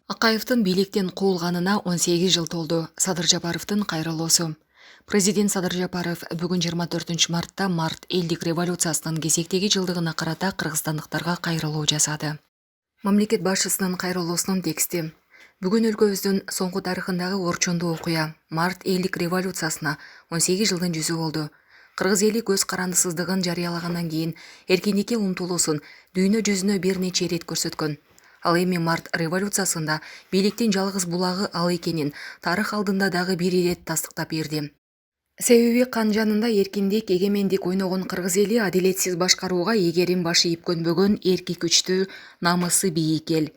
Акаевдин бийликтен куулганына 18 жыл толду. Садыр Жапаровдун кайрылуусу. Президент Садыр Жапаров бүгүн 24 мартта март элдик революциясынын кезектеги жылдыгына карата кыргызстандыктарга кайрылуу жасады. Мамлекет башчысынын кайрылуусунун тексти. Бүгүн өлкөбүздүн соңку тарыхындагы орчундуу окуя. Март элдик революциясына 18 жылдын жүзү болду. Кыргыз эли көз карандысыздыгын жарыялагандан кийин эркиндикке умтулуусун дүйнө жүзүнө бир нече ирет көрсөткөн. Ал эми март революциясында бийликтин жалгыз булагы ал экенин тарых алдында дагы бир ирет тастыктап берди. Себеби кан жанында эркиндик, эгемендик ойногон кыргыз эли адилетсиз башкарууга эгерим башы ийип көнбөгөн эрки күчтүү, намысы бийик эл.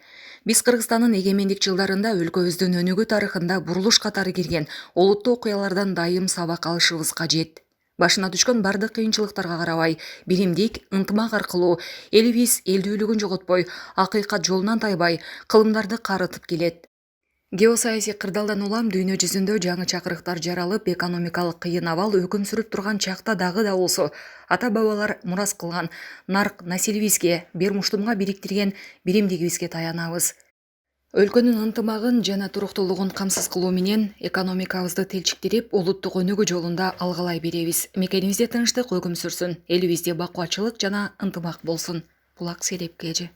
Биз Кыргызстандын эгемендик жылдарында өлкөбүздүн өнүгүү тарыхында бурулуш катары кирген олуттуу окуялардан дайым сабак алышыбыз кажет. Башына түшкөн бардык кыйынчылыктарга карабай, биримдик, ынтымак аркылуу элибиз элдүүлүгүн жоготпой, акыйкат жолунан тайбай, кылымдарды карытып келет. Геосаясий кырдаалдан улам дүйнө жүзүндө жаңы чакырыктар жаралып, экономикалык кыйын абал өкүм сүрүп турган чакта дагы да болсо, ата-бабалар мурас кылган нарк населибизге, бермуштумга бириктирген биримдигибизге таянабыз. Өлкөнүн ынтымагын жана туруктуулугун камсыз кылуу менен экономикабызды телчиктирип, улуттук өнүгүү жолунда алгалай беребиз. Мекенибизде тынчтык өкүм сүрсүн, элибизде бакубатчылык жана ынтымак болсун. Булак Селепкежи.